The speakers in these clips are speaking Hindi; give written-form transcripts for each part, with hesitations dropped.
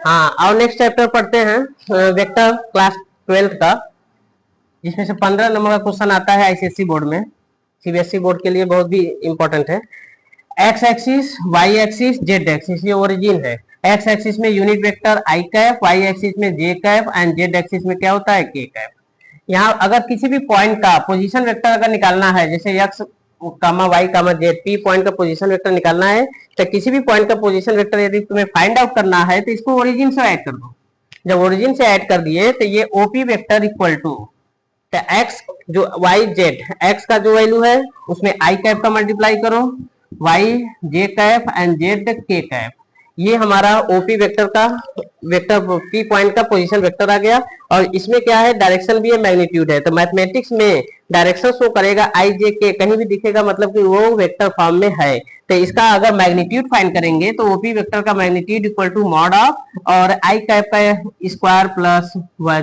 हाँ, और नेक्स्ट चैप्टर पढ़ते हैं वेक्टर क्लास 12 का, जिसमें से 15 नंबर का क्वेश्चन आता है आईसीएससी बोर्ड में। सीबीएसई बोर्ड के लिए बहुत भी इंपॉर्टेंट है। X axis, Y axis, Z axis, ये ओरिजिन है। एक्स एक्सिस में unit vector i cap, Y axis में j cap and Z axis में क्या होता है के कैप। यहाँ अगर किसी भी पॉइंट का पोजीशन वेक्टर अगर निकालना है, जैसे X comma Y comma Z, P point का पोजीशन वेक्टर निकालना है, तो किसी भी पॉइंट का पोजीशन वेक्टर यदि तुम्हें फाइंड आउट करना है तो इसको ओरिजिन से ऐड कर दो। जब ओरिजिन से ऐड कर दिए तो ये ओपी वेक्टर इक्वल टू, तो एक्स जो वाई जेड, एक्स का जो वैल्यू है उसमें आई कैप का मल्टीप्लाई करो, Y j cap and Z k cap, ये हमारा ओपी वेक्टर का वेक्टर पी पॉइंट का पोजीशन वेक्टर आ गया। और इसमें क्या है, डायरेक्शन भी है, मैग्नीट्यूड है। तो मैथमेटिक्स में डायरेक्शन शो करेगा आई जे के, कहीं भी दिखेगा मतलब कि वो वेक्टर फॉर्म में है। तो इसका अगर मैग्नीट्यूड फाइंड करेंगे तो ओपी वेक्टर का magnitude equal to mod of और आई कैप का स्क्वायर प्लस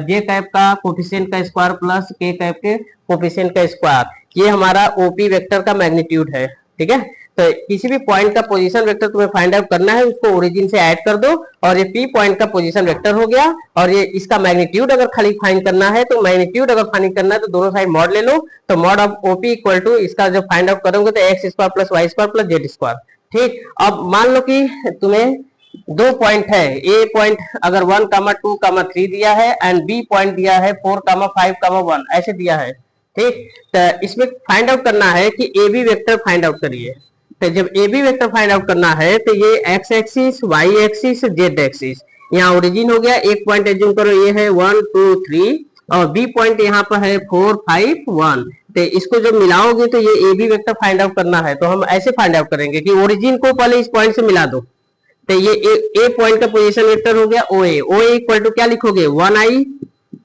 जे कैप का कोफिशिएंट का स्क्वायर प्लस के कैप के कोफिशिएंट का स्क्वायर, ये हमारा ओपी वेक्टर का मैग्नीट्यूड है। ठीक है, तो किसी भी पॉइंट का पोजीशन वेक्टर तुम्हें फाइंड आउट करना है, उसको ओरिजिन से ऐड कर दो और ये पी पॉइंट का पोजीशन वेक्टर हो गया। और ये इसका मैग्नीट्यूड अगर खाली फाइंड करना है, तो मैग्नीट्यूड अगर फाइंड करना है तो दोनों साइड मॉड ले लो, तो mod of OP equal to इसका जब फाइंड आउट करोगे तो X square plus Y square plus Z square. ठीक, अब मान लो कि तुम्हें दो पॉइंट है, ए पॉइंट अगर 1,2,3 दिया है एंड बी पॉइंट दिया है 4,5,1 ऐसे दिया है। ठीक, तो इसमें फाइंड आउट करना है कि A B vector find out करिए। तो जब A B vector find out करना है तो ये X axis, Y axis, Z axis, यहाँ ओरिजिन हो गया। एक पॉइंट एज्यूम करो ये है 1 2 3 और बी पॉइंट यहाँ पर है 4 5 1। तो इसको जब मिलाओगे तो ये A B vector find out करना है, तो हम ऐसे फाइंड आउट करेंगे कि ओरिजिन को पहले इस पॉइंट से मिला दो। तो ये ए पॉइंट का पोजीशन वेक्टर हो गया ओ ए। ओ ए इक्वल टू क्या लिखोगे, 1i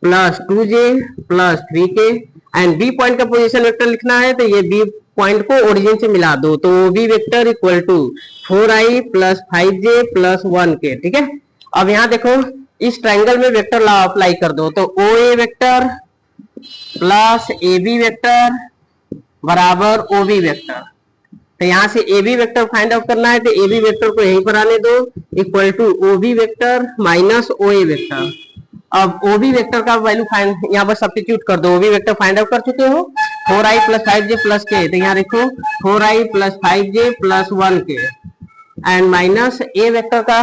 plus 2j plus 3k। And B point का पोजीशन वेक्टर लिखना है तो ये बी पॉइंट को ओरिजिन से मिला दो, तो B vector equal to 4i plus 5j plus 1k। ठीक है, अब यहाँ देखो इस ट्राइंगल में वेक्टर लॉ अप्लाई कर दो, तो O A vector plus A B vector बराबर ओ बी वेक्टर। तो यहाँ से A B vector find out करना है तो ए बी वेक्टर को यहीं पर आने दो, equal to O B vector minus O A vector. अब ओ बी वेक्टर का वैल्यू फाइंड यहाँ पर सब्स्टिट्यूट कर दो। O B vector find out कर चुके हो, 4i प्लस 5j प्लस के, तो यहाँ देखो 4i plus 5j plus 1k and minus A vector का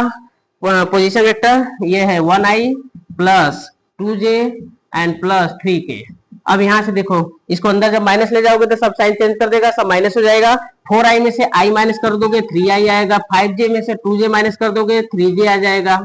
पोजीशन वेक्टर ये है 1i plus 2j and plus 3k। अब यहाँ से देखो इसको अंदर जब माइनस ले जाओगे तो सब साइन चेंज कर देगा, सब माइनस हो जाएगा। 4i में से i माइनस कर दोगे 3i आएगा, 5j में से 2j माइनस कर दोगे 3j आ जाएगा।